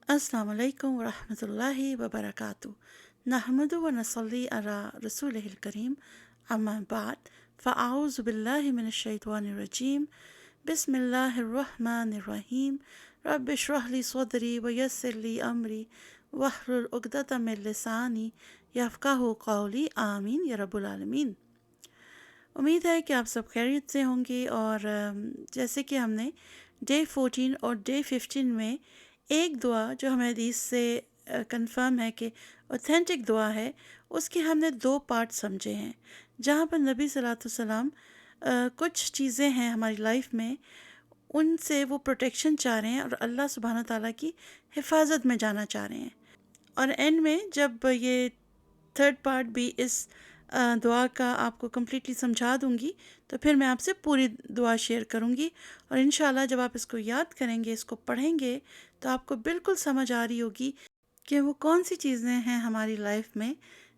السلام علیکم ورحمۃ اللہ وبرکاتہ نحمد و نصلی علی رسول الکریم اما بعد فاعوذ باللہ من الشیطان الرجیم بسم اللہ الرحمن الرحیم رب اشرح لی صدری ویسر لی امری واحلل عقدۃ من لسانی یفقہوا قولی آمین یا رب العالمین۔ امید ہے کہ آپ سب خیریت سے ہوں گے، اور جیسے کہ ہم نے ڈے 14 اور ڈے 15 میں ایک دعا جو ہمیں حدیث سے کنفرم ہے کہ اوتھینٹک دعا ہے، اس کے ہم نے دو پارٹ سمجھے ہیں، جہاں پر نبی صلی اللہ علیہ وسلم کچھ چیزیں ہیں ہماری لائف میں، ان سے وہ پروٹیکشن چاہ رہے ہیں اور اللہ سبحانہ تعالیٰ کی حفاظت میں جانا چاہ رہے ہیں۔ اور اینڈ میں جب یہ تھرڈ پارٹ بھی اس دعا کا آپ کو کمپلیٹلی سمجھا دوں گی، تو پھر میں آپ سے پوری دعا شیئر کروں گی، اور انشاءاللہ جب آپ اس کو یاد کریں گے، اس کو پڑھیں گے، تو آپ کو بالکل سمجھ آ رہی ہوگی کہ وہ کون سی چیزیں ہیں ہماری لائف میں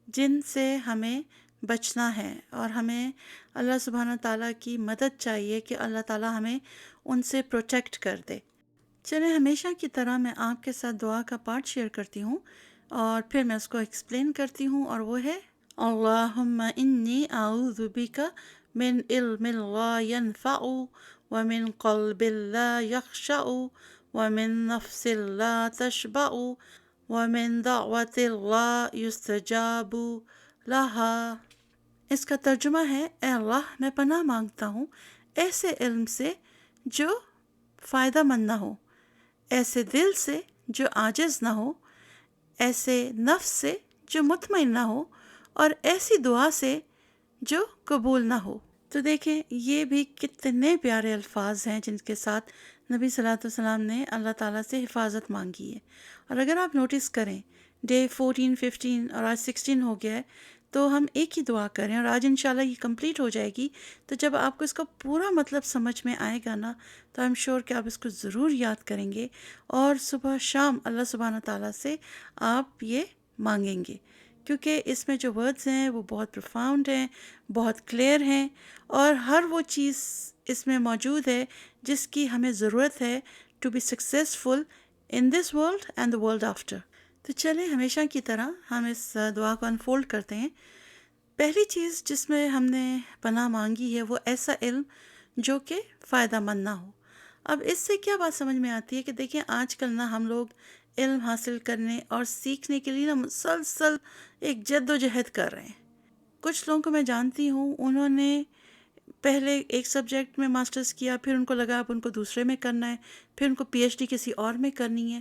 جن سے ہمیں بچنا ہے، اور ہمیں اللہ سبحانہ تعالیٰ کی مدد چاہیے کہ اللہ تعالیٰ ہمیں ان سے پروٹیکٹ کر دے۔ چلیں، ہمیشہ کی طرح میں آپ کے ساتھ دعا کا پارٹ شیئر کرتی ہوں، اور پھر میں اس کو ایکسپلین کرتی ہوں، اور وہ ہے: اللہم انی اعوذ بک من علم لا ینفع ومن قلب لا یخشع ومن نفس لا تشبع ومن دعوت لا یستجاب لہا۔ اس کا ترجمہ ہے: اے اللہ، میں پناہ مانگتا ہوں ایسے علم سے جو فائدہ مند نہ ہو، ایسے دل سے جو عاجز نہ ہو، ایسے نفس سے جو مطمئن نہ ہو، اور ایسی دعا سے جو قبول نہ ہو۔ تو دیکھیں، یہ بھی کتنے پیارے الفاظ ہیں جن کے ساتھ نبی صلی اللہ علیہ وسلم نے اللہ تعالیٰ سے حفاظت مانگی ہے۔ اور اگر آپ نوٹس کریں، ڈے 14، 15 اور آج 16 ہو گیا ہے، تو ہم ایک ہی دعا کریں، اور آج انشاءاللہ یہ کمپلیٹ ہو جائے گی۔ تو جب آپ کو اس کا پورا مطلب سمجھ میں آئے گا نا، تو آئی ایم شیور کہ آپ اس کو ضرور یاد کریں گے، اور صبح شام اللہ سبحانہ تعالیٰ سے آپ یہ مانگیں گے، کیونکہ اس میں جو ورڈز ہیں وہ بہت پروفاؤنڈ ہیں، بہت کلیئر ہیں، اور ہر وہ چیز اس میں موجود ہے جس کی ہمیں ضرورت ہے to be successful in this world and the world after. تو چلیں، ہمیشہ کی طرح ہم اس دعا کو انفولڈ کرتے ہیں۔ پہلی چیز جس میں ہم نے پناہ مانگی ہے وہ ایسا علم جو کہ فائدہ مند نہ ہو۔ اب اس سے کیا بات سمجھ میں آتی ہے کہ دیکھیں، آج کل نا ہم لوگ علم حاصل کرنے اور سیکھنے کے لیے نا مسلسل ایک جد و جہد کر رہے ہیں۔ کچھ لوگوں کو میں جانتی ہوں، انہوں نے پہلے ایک سبجیکٹ میں ماسٹرز کیا، پھر ان کو لگا اب ان کو دوسرے میں کرنا ہے، پھر ان کو پی ایچ ڈی کسی اور میں کرنی ہے،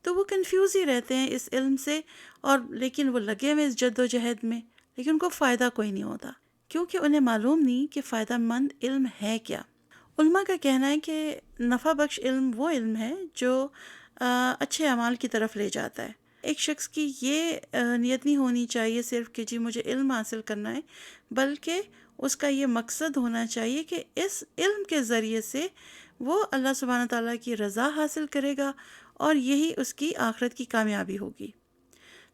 تو وہ کنفیوز ہی رہتے ہیں اس علم سے، اور لیکن وہ لگے ہوئے اس جد و جہد میں، لیکن ان کو فائدہ کوئی نہیں ہوتا، کیونکہ انہیں معلوم نہیں کہ فائدہ مند علم ہے کیا۔ علماء کا کہنا ہے کہ نفع بخش علم وہ علم ہے جو اچھے اعمال کی طرف لے جاتا ہے۔ ایک شخص کی یہ نیت نہیں ہونی چاہیے صرف کہ جی مجھے علم حاصل کرنا ہے، بلکہ اس کا یہ مقصد ہونا چاہیے کہ اس علم کے ذریعے سے وہ اللہ سبحانہ تعالیٰ کی رضا حاصل کرے گا، اور یہی اس کی آخرت کی کامیابی ہوگی۔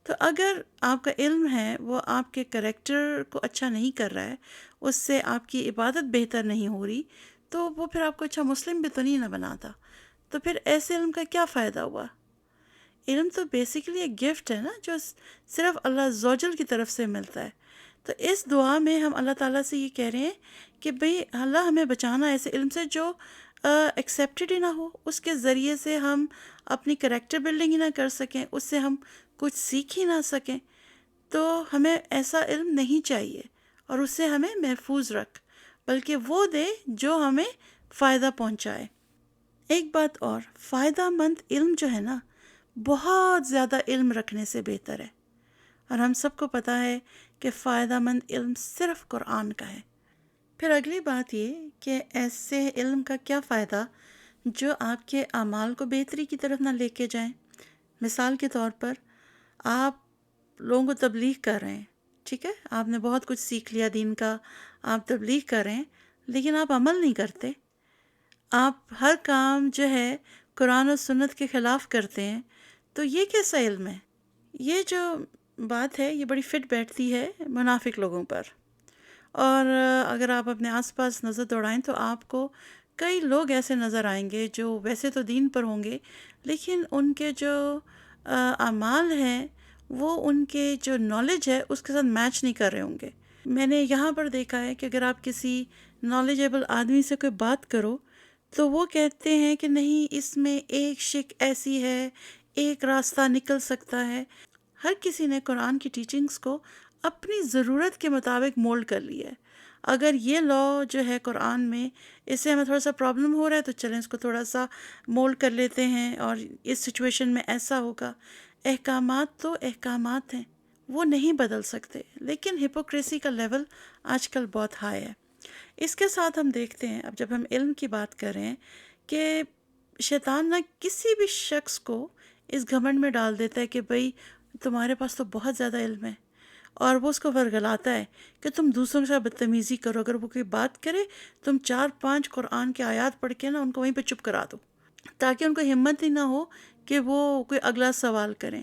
تو اگر آپ کا علم ہے وہ آپ کے کریکٹر کو اچھا نہیں کر رہا ہے، اس سے آپ کی عبادت بہتر نہیں ہو رہی، تو وہ پھر آپ کو اچھا مسلم بھی تو نہیں نہ بناتا۔ تو پھر ایسے علم کا کیا فائدہ ہوا؟ علم تو بیسیکلی ایک گفٹ ہے نا، جو صرف اللہ عز و جل کی طرف سے ملتا ہے۔ تو اس دعا میں ہم اللہ تعالیٰ سے یہ کہہ رہے ہیں کہ بھئی اللہ ہمیں بچانا ایسے علم سے جو ایکسیپٹڈ ہی نہ ہو، اس کے ذریعے سے ہم اپنی کریکٹر بلڈنگ ہی نہ کر سکیں، اس سے ہم کچھ سیکھ ہی نہ سکیں۔ تو ہمیں ایسا علم نہیں چاہیے، اور اس سے ہمیں محفوظ رکھ، بلکہ وہ دے جو ہمیں فائدہ پہنچائے۔ ایک بات اور، فائدہ مند علم جو ہے نا، بہت زیادہ علم رکھنے سے بہتر ہے، اور ہم سب کو پتہ ہے کہ فائدہ مند علم صرف قرآن کا ہے۔ پھر اگلی بات یہ کہ ایسے علم کا کیا فائدہ جو آپ کے اعمال کو بہتری کی طرف نہ لے کے جائیں۔ مثال کے طور پر، آپ لوگوں کو تبلیغ کر رہے ہیں، ٹھیک ہے، آپ نے بہت کچھ سیکھ لیا دین کا، آپ تبلیغ کر رہے ہیں، لیکن آپ عمل نہیں کرتے، آپ ہر کام جو ہے قرآن و سنت کے خلاف کرتے ہیں، تو یہ کیسا علم ہے؟ یہ جو بات ہے یہ بڑی فٹ بیٹھتی ہے منافق لوگوں پر، اور اگر آپ اپنے آس پاس نظر دوڑائیں تو آپ کو کئی لوگ ایسے نظر آئیں گے جو ویسے تو دین پر ہوں گے، لیکن ان کے جو اعمال ہیں وہ ان کے جو نالج ہے اس کے ساتھ میچ نہیں کر رہے ہوں گے۔ میں نے یہاں پر دیکھا ہے کہ اگر آپ کسی نالجیبل آدمی سے کوئی بات کرو تو وہ کہتے ہیں کہ نہیں، اس میں ایک شک ایسی ہے، ایک راستہ نکل سکتا ہے۔ ہر کسی نے قرآن کی ٹیچنگز کو اپنی ضرورت کے مطابق مولڈ کر لیا ہے۔ اگر یہ لا جو ہے قرآن میں، اس سے ہمیں تھوڑا سا پرابلم ہو رہا ہے تو چلیں اس کو تھوڑا سا مولڈ کر لیتے ہیں اور اس سچویشن میں ایسا ہوگا۔ احکامات تو احکامات ہیں، وہ نہیں بدل سکتے، لیکن ہپوکریسی کا لیول آج کل بہت ہائی ہے۔ اس کے ساتھ ہم دیکھتے ہیں، اب جب ہم علم کی بات کر رہے ہیں، کہ شیطان نہ کسی بھی شخص کو اس گھمنڈ میں ڈال دیتا ہے کہ بھئی تمہارے پاس تو بہت زیادہ علم ہے، اور وہ اس کو ورگلاتا ہے کہ تم دوسروں کے ساتھ بدتمیزی کرو، اگر وہ کوئی بات کرے تم 4-5 قرآن کے آیات پڑھ کے نا ان کو وہیں پہ چپ کرا دو، تاکہ ان کو ہمت ہی نہ ہو کہ وہ کوئی اگلا سوال کریں۔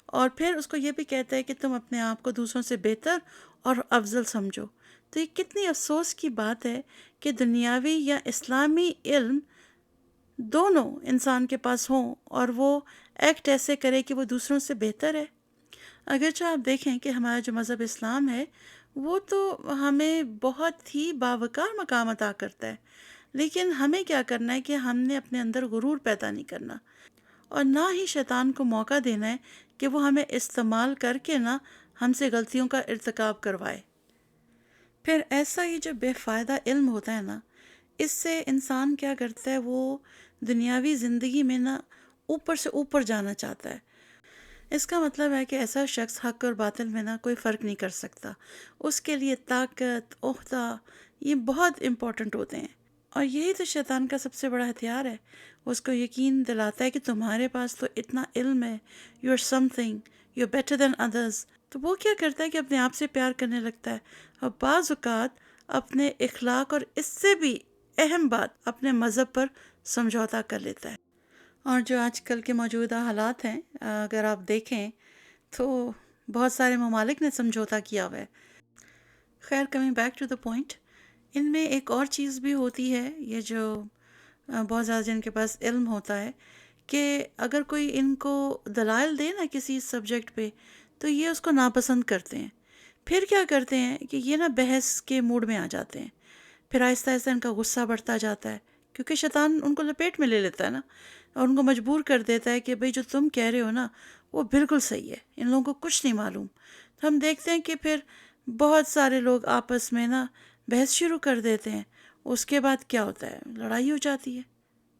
اور پھر اس کو یہ بھی کہتا ہے کہ تم اپنے آپ کو دوسروں سے بہتر اور افضل سمجھو۔ تو یہ کتنی افسوس کی بات ہے کہ دنیاوی یا اسلامی علم دونوں انسان کے پاس ہوں اور وہ ایکٹ ایسے کرے کہ وہ دوسروں سے بہتر ہے۔ اگرچہ آپ دیکھیں کہ ہمارا جو مذہب اسلام ہے وہ تو ہمیں بہت ہی باوقار مقام عطا کرتا ہے، لیکن ہمیں کیا کرنا ہے کہ ہم نے اپنے اندر غرور پیدا نہیں کرنا، اور نہ ہی شیطان کو موقع دینا ہے کہ وہ ہمیں استعمال کر کے نا ہم سے غلطیوں کا ارتکاب کروائے۔ پھر ایسا ہی جو بے فائدہ علم ہوتا ہے نا، اس سے انسان کیا کرتا ہے، وہ دنیاوی زندگی میں نا اوپر سے اوپر جانا چاہتا ہے۔ اس کا مطلب ہے کہ ایسا شخص حق اور باطل میں نا کوئی فرق نہیں کر سکتا، اس کے لیے طاقت، عہدہ، یہ بہت امپورٹنٹ ہوتے ہیں، اور یہی تو شیطان کا سب سے بڑا ہتھیار ہے۔ وہ اس کو یقین دلاتا ہے کہ تمہارے پاس تو اتنا علم ہے، you are something, you are better than others. تو وہ کیا کرتا ہے کہ اپنے آپ سے پیار کرنے لگتا ہے، اور بعض اوقات اپنے اخلاق اور اس سے بھی اہم بات اپنے مذہب پر سمجھوتا کر لیتا ہے۔ اور جو آج کل کے موجودہ حالات ہیں، اگر آپ دیکھیں تو بہت سارے ممالک نے سمجھوتا کیا ہوا ہے۔ خیر، coming back to the point, ان میں ایک اور چیز بھی ہوتی ہے، یہ جو بہت زیادہ جن کے پاس علم ہوتا ہے، کہ اگر کوئی ان کو دلائل دے نا کسی سبجیکٹ پہ تو یہ اس کو ناپسند کرتے ہیں۔ پھر کیا کرتے ہیں کہ یہ نا بحث کے موڈ میں آ جاتے ہیں، پھر آہستہ آہستہ ان کا غصہ بڑھتا جاتا ہے، کیونکہ شیطان ان کو لپیٹ میں لے لیتا ہے نا، اور ان کو مجبور کر دیتا ہے کہ بھئی جو تم کہہ رہے ہو نا وہ بالکل صحیح ہے، ان لوگوں کو کچھ نہیں معلوم۔ تو ہم دیکھتے ہیں کہ پھر بہت سارے لوگ آپس میں نا بحث شروع کر دیتے ہیں، اس کے بعد کیا ہوتا ہے، لڑائی ہو جاتی ہے۔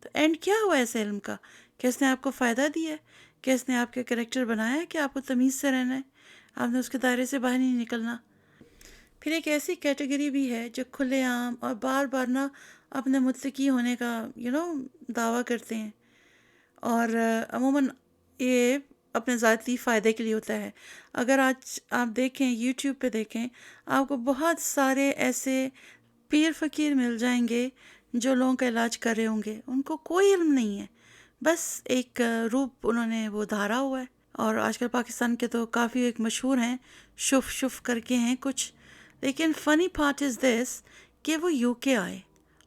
تو اینڈ کیا ہوا ایسے علم کا؟ کہ اس نے آپ کو فائدہ دیا ہے؟ کہ اس نے آپ کے کریکٹر بنایا ہے کہ آپ کو تمیز سے رہنا ہے، آپ نے اس کے دائرے سے باہر نہیں نکلنا؟ پھر ایک ایسی کیٹیگری بھی ہے جو کھلے عام اور بار بار نا اپنے متقی ہونے کا دعویٰ کرتے ہیں، اور عموماً یہ اپنے ذاتی فائدے کے لیے ہوتا ہے۔ اگر آج آپ دیکھیں، یوٹیوب پہ دیکھیں، آپ کو بہت سارے ایسے پیر فقیر مل جائیں گے جو لوگوں کا علاج کر رہے ہوں گے، ان کو کوئی علم نہیں ہے، بس ایک روپ انہوں نے وہ دھارا ہوا ہے۔ اور آج کل پاکستان کے تو کافی ایک مشہور ہیں، شف شف کر کے ہیں کچھ، لیکن فنی پارٹ از دس کہ وہ یو کے آئے،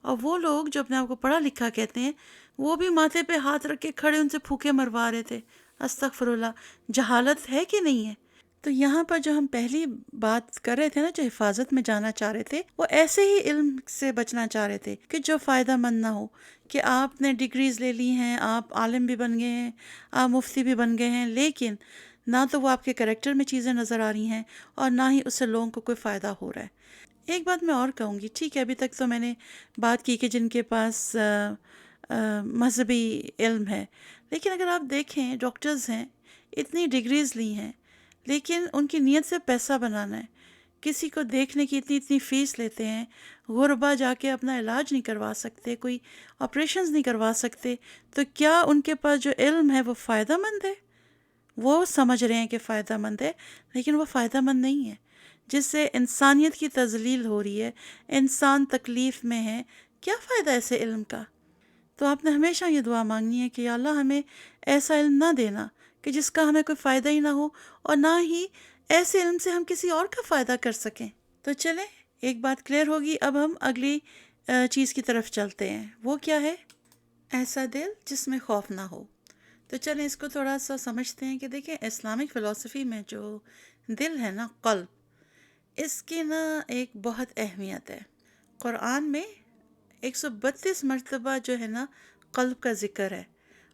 اور وہ لوگ جو اپنے آپ کو پڑھا لکھا کہتے ہیں وہ بھی ماتھے پہ ہاتھ رکھ کے کھڑے ان سے پھوکے مروا رہے تھے۔ استغفر اللہ، جہالت ہے کہ نہیں ہے؟ تو یہاں پر جو ہم پہلی بات کر رہے تھے نا، جو حفاظت میں جانا چاہ رہے تھے، وہ ایسے ہی علم سے بچنا چاہ رہے تھے کہ جو فائدہ مند نہ ہو، کہ آپ نے ڈگریز لے لی ہیں، آپ عالم بھی بن گئے ہیں، آپ مفتی بھی بن گئے ہیں، لیکن نہ تو وہ آپ کے کریکٹر میں چیزیں نظر آ رہی ہیں اور نہ ہی اس سے لوگوں کو کوئی فائدہ ہو رہا ہے۔ ایک بات میں اور کہوں گی، ٹھیک ہے، ابھی تک تو میں نے بات کی کہ جن کے پاس مذہبی علم ہے، لیکن اگر آپ دیکھیں ڈاکٹرز ہیں، اتنی ڈگریز لی ہیں، لیکن ان کی نیت سے پیسہ بنانا ہے، کسی کو دیکھنے کی اتنی فیس لیتے ہیں، غربا جا کے اپنا علاج نہیں کروا سکتے، کوئی آپریشنز نہیں کروا سکتے، تو کیا ان کے پاس جو علم ہے وہ فائدہ مند ہے؟ وہ سمجھ رہے ہیں کہ فائدہ مند ہے، لیکن وہ فائدہ مند نہیں ہے، جس سے انسانیت کی تذلیل ہو رہی ہے، انسان تکلیف میں ہے۔ کیا فائدہ ایسے علم کا؟ تو آپ نے ہمیشہ یہ دعا مانگنی ہے کہ یا اللہ ہمیں ایسا علم نہ دینا کہ جس کا ہمیں کوئی فائدہ ہی نہ ہو، اور نہ ہی ایسے علم سے ہم کسی اور کا فائدہ کر سکیں۔ تو چلیں، ایک بات کلیئر ہوگی، اب ہم اگلی چیز کی طرف چلتے ہیں۔ وہ کیا ہے؟ ایسا دل جس میں خوف نہ ہو۔ تو چلیں اس کو تھوڑا سا سمجھتے ہیں کہ دیکھیں اسلامک فلسفی میں جو دل ہے نا، قلب، اس کی نا ایک بہت اہمیت ہے۔ قرآن میں 132 مرتبہ جو ہے نا قلب کا ذکر ہے،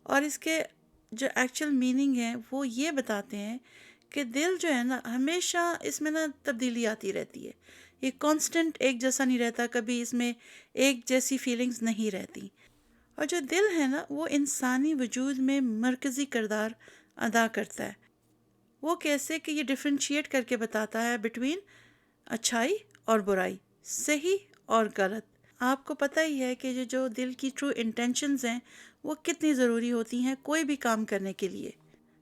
اور اس کے جو ایکچوئل میننگ ہے وہ یہ بتاتے ہیں کہ دل جو ہے نا ہمیشہ اس میں نا تبدیلی آتی رہتی ہے، یہ کانسٹنٹ ایک جیسا نہیں رہتا، کبھی اس میں ایک جیسی فیلنگز نہیں رہتی۔ اور جو دل ہے نا وہ انسانی وجود میں مرکزی کردار ادا کرتا ہے۔ وہ کیسے کہ یہ ڈفرینشیٹ کر کے بتاتا ہے بٹوین اچھائی اور برائی، صحیح اور غلط۔ آپ کو پتہ ہی ہے کہ یہ جو دل کی ٹرو انٹینشنز ہیں وہ کتنی ضروری ہوتی ہیں کوئی بھی کام کرنے کے لیے۔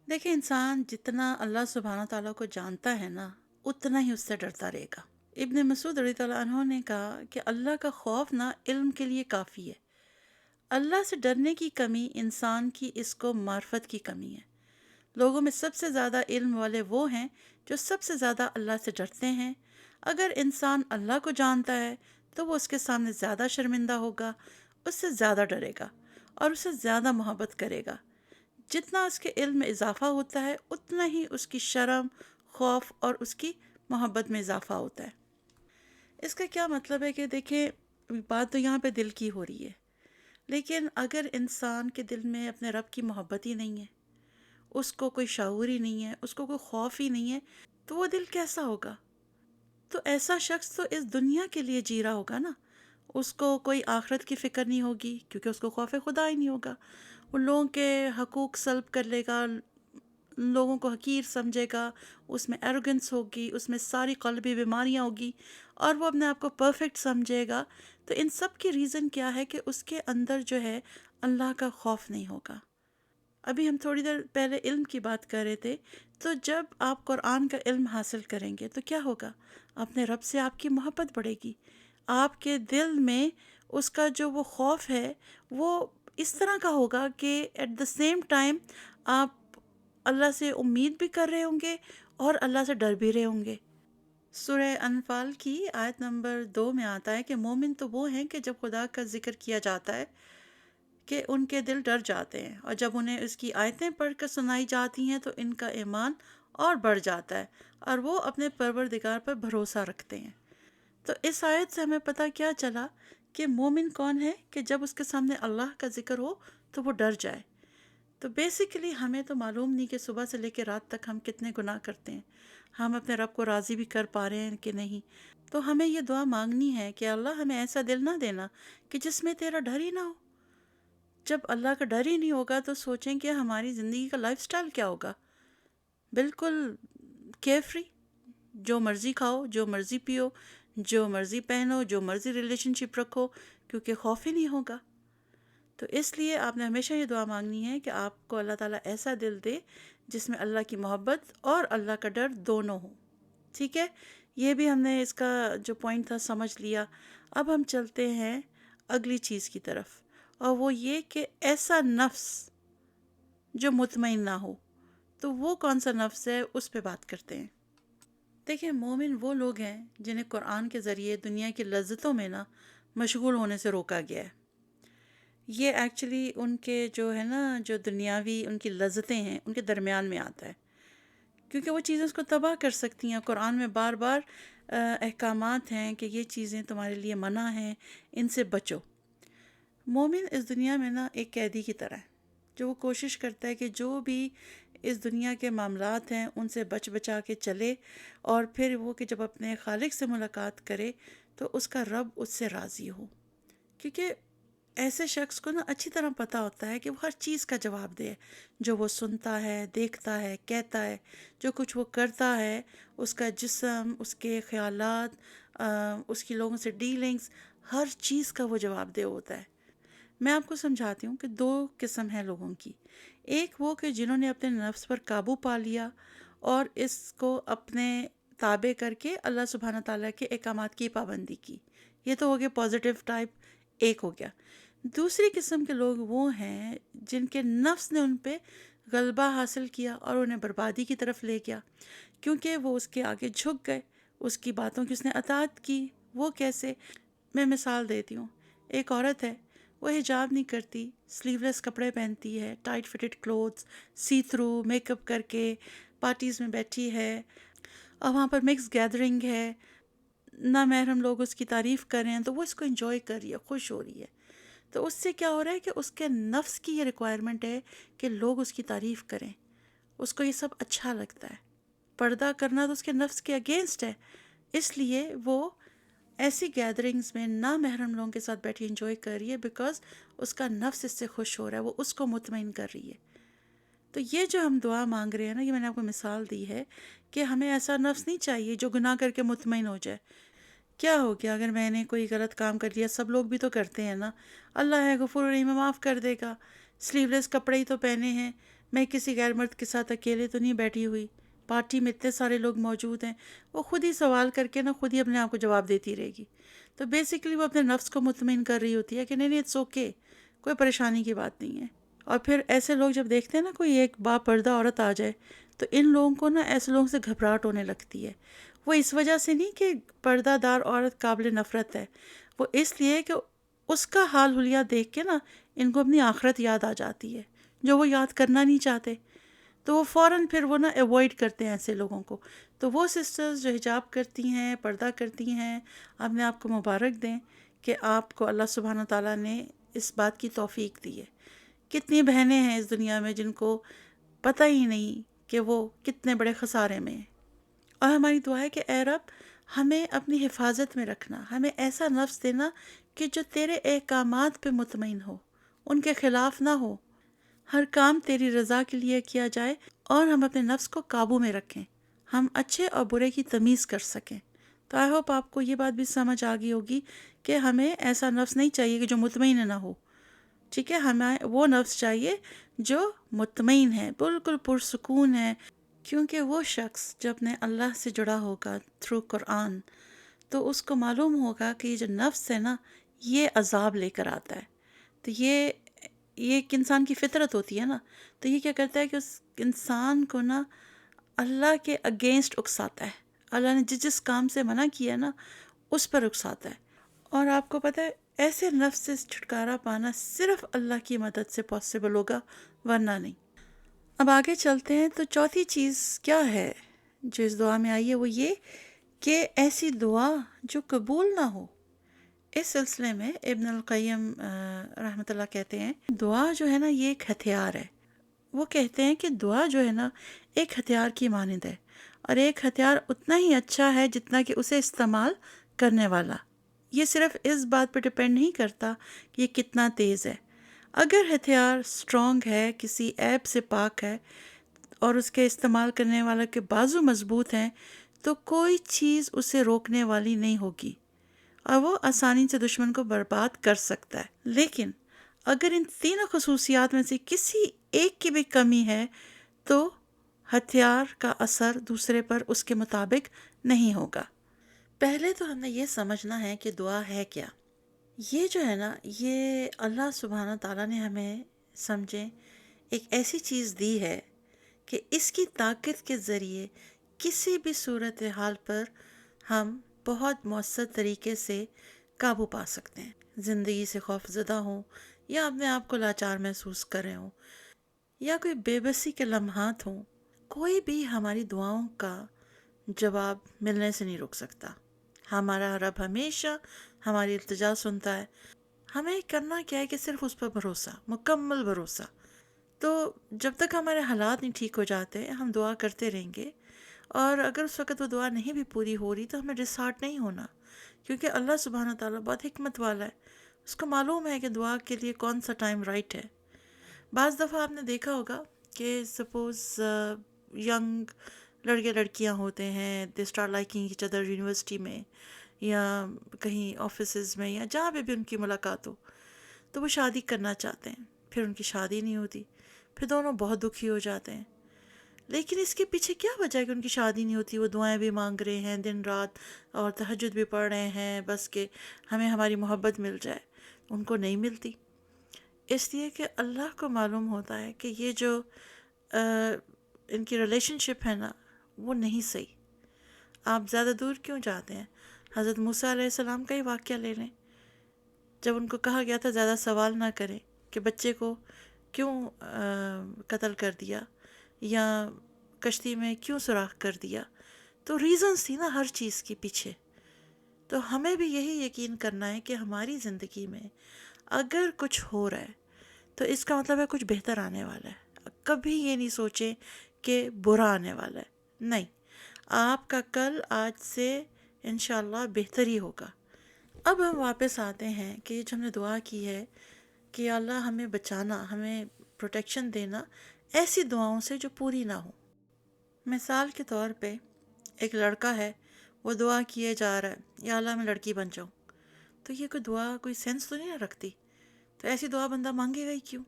دیکھیں انسان جتنا اللہ سبحانہ تعالیٰ کو جانتا ہے نا اتنا ہی اس سے ڈرتا رہے گا۔ ابن مسعود رضی اللہ عنہ نے کہا کہ اللہ کا خوف نا علم کے لیے کافی ہے۔ اللہ سے ڈرنے کی کمی انسان کی اس کو معرفت کی کمی ہے۔ لوگوں میں سب سے زیادہ علم والے وہ ہیں جو سب سے زیادہ اللہ سے ڈرتے ہیں۔ اگر انسان اللہ کو جانتا ہے تو وہ اس کے سامنے زیادہ شرمندہ ہوگا، اس سے زیادہ ڈرے گا اور اس سے زیادہ محبت کرے گا۔ جتنا اس کے علم میں اضافہ ہوتا ہے اتنا ہی اس کی شرم، خوف اور اس کی محبت میں اضافہ ہوتا ہے۔ اس کا کیا مطلب ہے کہ دیکھیں بات تو یہاں پہ دل کی ہو رہی ہے، لیکن اگر انسان کے دل میں اپنے رب کی محبت ہی نہیں ہے، اس کو کوئی شعور ہی نہیں ہے، اس کو کوئی خوف ہی نہیں ہے، تو وہ دل کیسا ہوگا؟ تو ایسا شخص تو اس دنیا کے لیے جی رہا ہوگا نا، اس کو کوئی آخرت کی فکر نہیں ہوگی کیونکہ اس کو خوف خدا ہی نہیں ہوگا۔ وہ لوگوں کے حقوق سلب کر لے گا، لوگوں کو حقیر سمجھے گا، اس میں ایروگنس ہوگی، اس میں ساری قلبی بیماریاں ہوگی، اور وہ اپنے آپ کو پرفیکٹ سمجھے گا۔ تو ان سب کی ریزن کیا ہے کہ اس کے اندر جو ہے اللہ کا خوف نہیں ہوگا۔ ابھی ہم تھوڑی دیر پہلے علم کی بات کر رہے تھے، تو جب آپ قرآن کا علم حاصل کریں گے تو کیا ہوگا؟ اپنے رب سے آپ کی محبت بڑھے گی، آپ کے دل میں اس کا جو وہ خوف ہے وہ اس طرح کا ہوگا کہ ایٹ دا سیم ٹائم آپ اللہ سے امید بھی کر رہے ہوں گے اور اللہ سے ڈر بھی رہے ہوں گے۔ سورہ انفال کی آیت نمبر 2 میں آتا ہے کہ مومن تو وہ ہیں کہ جب خدا کا ذکر کیا جاتا ہے کہ ان کے دل ڈر جاتے ہیں، اور جب انہیں اس کی آیتیں پڑھ کر سنائی جاتی ہیں تو ان کا ایمان اور بڑھ جاتا ہے اور وہ اپنے پروردگار پر بھروسہ رکھتے ہیں۔ تو اس آیت سے ہمیں پتہ کیا چلا کہ مومن کون ہے کہ جب اس کے سامنے اللہ کا ذکر ہو تو وہ ڈر جائے۔ تو بیسیکلی ہمیں تو معلوم نہیں کہ صبح سے لے کے رات تک ہم کتنے گناہ کرتے ہیں، ہم اپنے رب کو راضی بھی کر پا رہے ہیں کہ نہیں۔ تو ہمیں یہ دعا مانگنی ہے کہ اللہ ہمیں ایسا دل نہ دینا کہ جس میں تیرا ڈر ہی نہ ہو۔ جب اللہ کا ڈر ہی نہیں ہوگا تو سوچیں کہ ہماری زندگی کا لائف سٹائل کیا ہوگا؟ بالکل کیئر فری، جو مرضی کھاؤ، جو مرضی پیو، جو مرضی پہنو، جو مرضی ریلیشن شپ رکھو، کیونکہ خوف ہی نہیں ہوگا۔ تو اس لیے آپ نے ہمیشہ یہ دعا مانگنی ہے کہ آپ کو اللہ تعالیٰ ایسا دل دے جس میں اللہ کی محبت اور اللہ کا ڈر دونوں ہوں۔ ٹھیک ہے، یہ بھی ہم نے اس کا جو پوائنٹ تھا سمجھ لیا۔ اب ہم چلتے ہیں اگلی چیز کی طرف، اور وہ یہ کہ ایسا نفس جو مطمئن نہ ہو، تو وہ کون سا نفس ہے اس پہ بات کرتے ہیں۔ دیکھیں مومن وہ لوگ ہیں جنہیں قرآن کے ذریعے دنیا کی لذتوں میں نا مشغول ہونے سے روکا گیا ہے۔ یہ ایکچولی ان کے جو ہے نا جو دنیاوی ان کی لذتیں ہیں ان کے درمیان میں آتا ہے، کیونکہ وہ چیزیں اس کو تباہ کر سکتی ہیں۔ قرآن میں بار بار احکامات ہیں کہ یہ چیزیں تمہارے لیے منع ہیں، ان سے بچو۔ مومن اس دنیا میں نا ایک قیدی کی طرح ہے، جو وہ کوشش کرتا ہے کہ جو بھی اس دنیا کے معاملات ہیں ان سے بچ بچا کے چلے، اور پھر وہ کہ جب اپنے خالق سے ملاقات کرے تو اس کا رب اس سے راضی ہو، کیونکہ ایسے شخص کو نا اچھی طرح پتہ ہوتا ہے کہ وہ ہر چیز کا جواب دے، جو وہ سنتا ہے، دیکھتا ہے، کہتا ہے، جو کچھ وہ کرتا ہے، اس کا جسم، اس کے خیالات، اس کی لوگوں سے ڈیلنگز، ہر چیز کا وہ جواب دہ ہوتا ہے۔ میں آپ کو سمجھاتی ہوں کہ 2 قسم ہیں لوگوں کی۔ ایک وہ کہ جنہوں نے اپنے نفس پر قابو پا لیا اور اس کو اپنے تابع کر کے اللہ سبحانہ تعالیٰ کے احکامات کی پابندی کی، یہ تو ہو گیا پازیٹیو ٹائپ، ایک ہو گیا۔ دوسری قسم کے لوگ وہ ہیں جن کے نفس نے ان پہ غلبہ حاصل کیا اور انہیں بربادی کی طرف لے گیا، کیونکہ وہ اس کے آگے جھک گئے، اس کی باتوں کی اس نے اطاعت کی۔ وہ کیسے؟ میں مثال دیتی ہوں۔ ایک عورت ہے، وہ حجاب نہیں کرتی، سلیو لیس کپڑے پہنتی ہے، tight fitted clothes, see through make up کر کے پارٹیز میں بیٹھی ہے، اور وہاں پر مکس گیدرنگ ہے، نہ محرم لوگ اس کی تعریف کر رہے ہیں تو وہ اس کو انجوائے کر رہی ہے، خوش ہو رہی ہے. تو اس سے کیا ہو رہا ہے کہ اس کے نفس کی یہ ریکوائرمنٹ ہے کہ لوگ اس کی تعریف کریں، اس کو یہ سب اچھا لگتا ہے. پردہ کرنا تو اس کے نفس کے اگینسٹ ہے، اس لیے وہ ایسی گیدرنگز میں نا محرم لوگوں کے ساتھ بیٹھی انجوائے کر رہی ہے، بیکاز اس کا نفس اس سے خوش ہو رہا ہے، وہ اس کو مطمئن کر رہی ہے. تو یہ جو ہم دعا مانگ رہے ہیں نا، یہ میں نے آپ کو مثال دی ہے کہ ہمیں ایسا نفس نہیں چاہیے جو گناہ کر کے مطمئن ہو جائے. کیا ہو گیا اگر میں نے کوئی غلط کام کر لیا، سب لوگ بھی تو کرتے ہیں نا، اللہ ہے غفور رحیم معاف کر دے گا، سلیو لیس کپڑے ہی تو پہنے ہیں، میں کسی غیر مرد کے ساتھ اکیلے تو نہیں بیٹھی ہوئی، پارٹی میں اتنے سارے لوگ موجود ہیں. وہ خود ہی سوال کر کے نا خود ہی اپنے آپ کو جواب دیتی رہے گی. تو بیسیکلی وہ اپنے نفس کو مطمئن کر رہی ہوتی ہے کہ نہیں نہیں اٹس اوکے، کوئی پریشانی کی بات نہیں ہے. اور پھر ایسے لوگ جب دیکھتے ہیں نا کوئی ایک با پردہ عورت آ جائے تو ان لوگوں کو نا ایسے لوگوں سے گھبراہٹ ہونے لگتی ہے. وہ اس وجہ سے نہیں کہ پردہ دار عورت قابل نفرت ہے، وہ اس لیے کہ اس کا حال حلیہ دیکھ کے نا ان کو اپنی آخرت یاد آ جاتی ہے جو وہ یاد کرنا نہیں چاہتے. تو وہ فوراً پھر وہ نا ایوائڈ کرتے ہیں ایسے لوگوں کو. تو وہ سسٹرز جو حجاب کرتی ہیں، پردہ کرتی ہیں، اپنے آپ کو مبارک دیں کہ آپ کو اللہ سبحانہ تعالیٰ نے اس بات کی توفیق دی ہے. کتنی بہنیں ہیں اس دنیا میں جن کو پتہ ہی نہیں کہ وہ کتنے بڑے خسارے میں ہیں. اور ہماری دعا ہے کہ اے رب ہمیں اپنی حفاظت میں رکھنا، ہمیں ایسا نفس دینا کہ جو تیرے احکامات پہ مطمئن ہو، ان کے خلاف نہ ہو، ہر کام تیری رضا کے لیے کیا جائے، اور ہم اپنے نفس کو قابو میں رکھیں، ہم اچھے اور برے کی تمیز کر سکیں. تو آئی ہوپ آپ کو یہ بات بھی سمجھ آ گئی ہوگی کہ ہمیں ایسا نفس نہیں چاہیے کہ جو مطمئن نہ ہو. ٹھیک ہے، ہمیں وہ نفس چاہیے جو مطمئن ہے، بالکل پرسکون ہے. کیونکہ وہ شخص جو اپنے اللہ سے جڑا ہوگا تھرو قرآن، تو اس کو معلوم ہوگا کہ یہ جو نفس ہے نا یہ عذاب لے کر آتا ہے. تو یہ ایک انسان کی فطرت ہوتی ہے نا، تو یہ کیا کرتا ہے کہ اس انسان کو نا اللہ کے اگینسٹ اکساتا ہے. اللہ نے جس جس کام سے منع کیا نا اس پر اکساتا ہے. اور آپ کو پتہ ہے ایسے نفس سے چھٹکارا پانا صرف اللہ کی مدد سے پاسبل ہوگا، ورنہ نہیں. اب آگے چلتے ہیں. تو چوتھی چیز کیا ہے جو اس دعا میں آئی ہے، وہ یہ کہ ایسی دعا جو قبول نہ ہو. اس سلسلے میں ابن القیم رحمۃ اللہ کہتے ہیں دعا جو ہے نا یہ ایک ہتھیار ہے. وہ کہتے ہیں کہ دعا جو ہے نا ایک ہتھیار کی مانند ہے، اور ایک ہتھیار اتنا ہی اچھا ہے جتنا کہ اسے استعمال کرنے والا. یہ صرف اس بات پہ ڈپینڈ نہیں کرتا کہ یہ کتنا تیز ہے. اگر ہتھیار سٹرونگ ہے، کسی عیب سے پاک ہے، اور اس کے استعمال کرنے والا کے بازو مضبوط ہیں، تو کوئی چیز اسے روکنے والی نہیں ہوگی، اور وہ آسانی سے دشمن کو برباد کر سکتا ہے. لیکن اگر ان تینوں خصوصیات میں سے کسی ایک کی بھی کمی ہے تو ہتھیار کا اثر دوسرے پر اس کے مطابق نہیں ہوگا. پہلے تو ہم نے یہ سمجھنا ہے کہ دعا ہے کیا. یہ جو ہے نا یہ اللہ سبحانہ تعالیٰ نے ہمیں سمجھیں ایک ایسی چیز دی ہے کہ اس کی طاقت کے ذریعے کسی بھی صورت حال پر ہم بہت مؤثر طریقے سے قابو پا سکتے ہیں. زندگی سے خوف زدہ ہوں، یا اپنے آپ کو لاچار محسوس کر رہے ہوں، یا کوئی بے بسی کے لمحات ہوں، کوئی بھی ہماری دعاؤں کا جواب ملنے سے نہیں رک سکتا. ہمارا رب ہمیشہ ہماری التجا سنتا ہے. ہمیں کرنا کیا ہے کہ صرف اس پر بھروسہ، مکمل بھروسہ. تو جب تک ہمارے حالات نہیں ٹھیک ہو جاتے ہم دعا کرتے رہیں گے، اور اگر اس وقت وہ دعا نہیں بھی پوری ہو رہی تو ہمیں ڈسہارٹ نہیں ہونا، کیونکہ اللہ سبحانہ تعالیٰ بہت حکمت والا ہے. اس کو معلوم ہے کہ دعا کے لیے کون سا ٹائم رائٹ ہے. بعض دفعہ آپ نے دیکھا ہوگا کہ سپوز ینگ لڑکے لڑکیاں ہوتے ہیں، they start liking each other university میں یا کہیں آفیسز میں یا جہاں پہ بھی ان کی ملاقات ہو، تو وہ شادی کرنا چاہتے ہیں، پھر ان کی شادی نہیں ہوتی، پھر دونوں بہت دکھی ہو جاتے ہیں. لیکن اس کے پیچھے کیا وجہ ہے کہ ان کی شادی نہیں ہوتی؟ وہ دعائیں بھی مانگ رہے ہیں دن رات، اور تہجد بھی پڑھ رہے ہیں بس کہ ہمیں ہماری محبت مل جائے، ان کو نہیں ملتی. اس لیے کہ اللہ کو معلوم ہوتا ہے کہ یہ جو ان کی ریلیشن شپ ہے نا وہ نہیں صحیح. آپ زیادہ دور کیوں جاتے ہیں؟ حضرت موسیٰ علیہ السلام کا ہی واقعہ لے لیں. جب ان کو کہا گیا تھا زیادہ سوال نہ کریں کہ بچے کو کیوں قتل کر دیا یا کشتی میں کیوں سوراخ کر دیا، تو ریزنز تھی نا ہر چیز کے پیچھے. تو ہمیں بھی یہی یقین کرنا ہے کہ ہماری زندگی میں اگر کچھ ہو رہا ہے تو اس کا مطلب ہے کچھ بہتر آنے والا ہے. کبھی یہ نہیں سوچیں کہ برا آنے والا ہے، نہیں، آپ کا کل آج سے انشاءاللہ بہتر ہی ہوگا. اب ہم واپس آتے ہیں کہ جو ہم نے دعا کی ہے کہ یا اللہ ہمیں بچانا، ہمیں پروٹیکشن دینا ایسی دعاؤں سے جو پوری نہ ہوں. مثال کے طور پہ ایک لڑکا ہے، وہ دعا کیے جا رہا ہے یا اللہ میں لڑکی بن جاؤں، تو یہ کوئی دعا کوئی سینس تو نہیں رکھتی. تو ایسی دعا بندہ مانگے گا ہی کیوں؟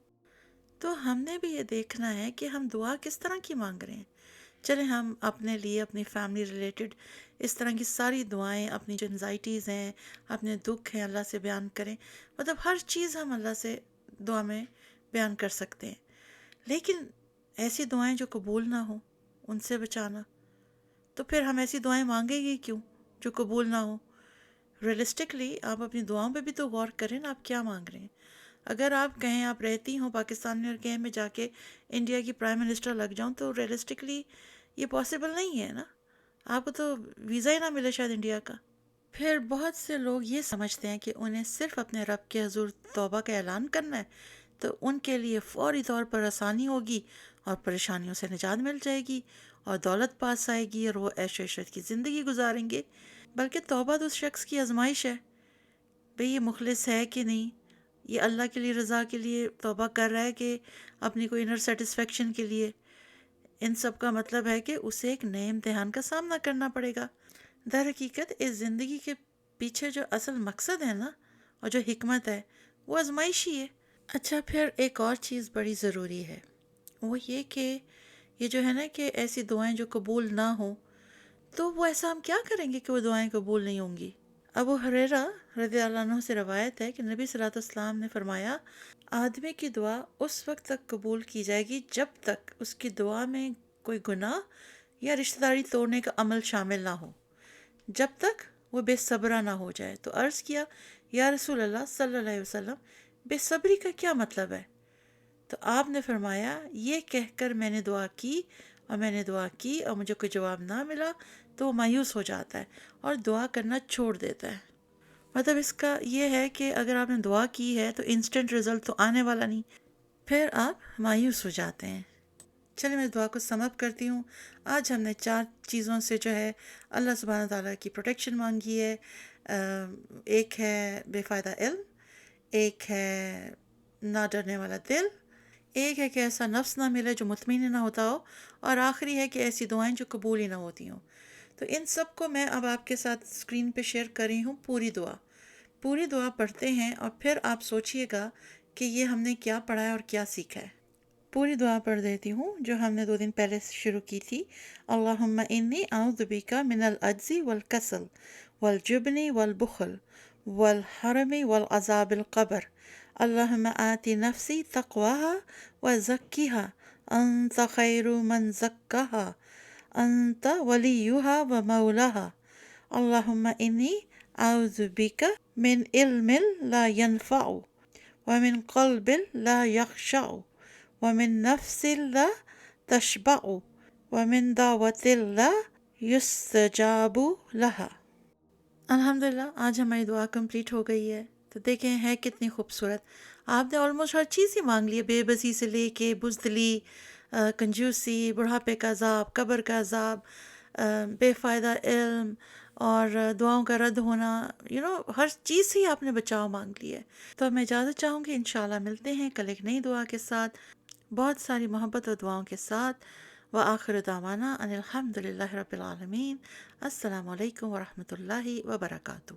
تو ہم نے بھی یہ دیکھنا ہے کہ ہم دعا کس طرح کی مانگ رہے ہیں. چلیں ہم اپنے لیے، اپنی فیملی ریلیٹڈ اس طرح کی ساری دعائیں، اپنی جو انزائٹیز ہیں، اپنے دکھ ہیں، اللہ سے بیان کریں. مطلب ہر چیز ہم اللہ سے دعا میں بیان کر سکتے ہیں. لیکن ایسی دعائیں جو قبول نہ ہوں، ان سے بچانا، تو پھر ہم ایسی دعائیں مانگیں گے کیوں جو قبول نہ ہوں؟ ریئلسٹکلی آپ اپنی دعاؤں پہ بھی تو غور کریں نا، آپ کیا مانگ رہے ہیں. اگر آپ کہیں آپ رہتی ہوں پاکستان میں اور کہیں میں جا کے انڈیا کی پرائم منسٹر لگ جاؤں، تو ریئلسٹکلی یہ پاسبل نہیں ہے نا. آپ کو تو ویزا ہی نہ ملے شاید انڈیا کا. پھر بہت سے لوگ یہ سمجھتے ہیں کہ انہیں صرف اپنے رب کے حضور توبہ کا اعلان کرنا ہے تو ان کے لیے فوری طور پر آسانی ہوگی اور پریشانیوں سے نجات مل جائے گی اور دولت پاس آئے گی اور وہ عیش و عشرت کی زندگی گزاریں گے. بلکہ توبہ تو اس شخص کی آزمائش ہے، بھئی یہ مخلص ہے کہ نہیں، یہ اللہ کے لیے رضا کے لیے توبہ کر رہا ہے کہ اپنی کوئی انر سیٹسفیکشن کے لیے. ان سب کا مطلب ہے کہ اسے ایک نئے امتحان کا سامنا کرنا پڑے گا. در حقیقت اس زندگی کے پیچھے جو اصل مقصد ہے نا اور جو حکمت ہے وہ آزمائش ہی ہے. اچھا، پھر ایک اور چیز بڑی ضروری ہے، وہ یہ کہ یہ جو ہے نا کہ ایسی دعائیں جو قبول نہ ہوں، تو وہ ایسا ہم کیا کریں گے کہ وہ دعائیں قبول نہیں ہوں گی؟ ابو ہریرہ رضی اللہ عنہ سے روایت ہے کہ نبی صلی اللہ علیہ وسلم نے فرمایا، آدمی کی دعا اس وقت تک قبول کی جائے گی جب تک اس کی دعا میں کوئی گناہ یا رشتہ داری توڑنے کا عمل شامل نہ ہو، جب تک وہ بے صبرا نہ ہو جائے. تو عرض کیا، یا رسول اللہ صلی اللہ علیہ وسلم، بے صبری کا کیا مطلب ہے؟ تو آپ نے فرمایا، یہ کہہ کر میں نے دعا کی اور میں نے دعا کی اور مجھے کوئی جواب نہ ملا تو وہ مایوس ہو جاتا ہے اور دعا کرنا چھوڑ دیتا ہے. مطلب اس کا یہ ہے کہ اگر آپ نے دعا کی ہے تو انسٹنٹ رزلٹ تو آنے والا نہیں، پھر آپ مایوس ہو جاتے ہیں. چلیں میں دعا کو سم اپ کرتی ہوں. آج ہم نے 4 چیزوں سے جو ہے اللہ سبحانہ تعالیٰ کی پروٹیکشن مانگی ہے. ایک ہے بے فائدہ علم، ایک ہے نہ ڈرنے والا دل، ایک ہے کہ ایسا نفس نہ ملے جو مطمئن نہ ہوتا ہو، اور آخری ہے کہ ایسی دعائیں جو قبول ہی نہ ہوتی ہوں. تو ان سب کو میں اب آپ کے ساتھ اسکرین پہ شیئر کر رہی ہوں. پوری دعا پڑھتے ہیں اور پھر آپ سوچئے گا کہ یہ ہم نے کیا پڑھا ہے اور کیا سیکھا ہے. پوری دعا پڑھ دیتی ہوں جو ہم نے 2 دن پہلے شروع کی تھی. اللہم انی اعوذ بک من العجز والکسل والجبن والبخل والحرم والعذاب القبر. اللہم آتی نفسی تقواها وزکیها انت خیر من زکاها انت ولیها ومولاها. اللہم انی اعوذ بک من علم لا ينفع ومن قلب لا يخشع ومن نفس لا تشبع ومن دعوت لا يستجاب لها. الحمدللہ آج ہماری دعا کمپلیٹ ہو گئی ہے. تو دیکھیں ہے کتنی خوبصورت. آپ نے آلموسٹ ہر چیز ہی مانگ لی ہے، بے بسی سے لے کے بزدلی، کنجوسی، بڑھاپے کا عذاب، قبر کا عذاب، بے فائدہ علم اور دعاؤں کا رد ہونا، ہر چیز سے ہی آپ نے بچاؤ مانگ لی ہے. تو میں اجازت چاہوں گی، انشاءاللہ ملتے ہیں کل ایک نئی دعا کے ساتھ، بہت ساری محبت اور دعاؤں کے ساتھ. وآخر دعوانا ان الحمد للہ رب العالمین. السلام علیکم ورحمۃ اللہ وبرکاتہ.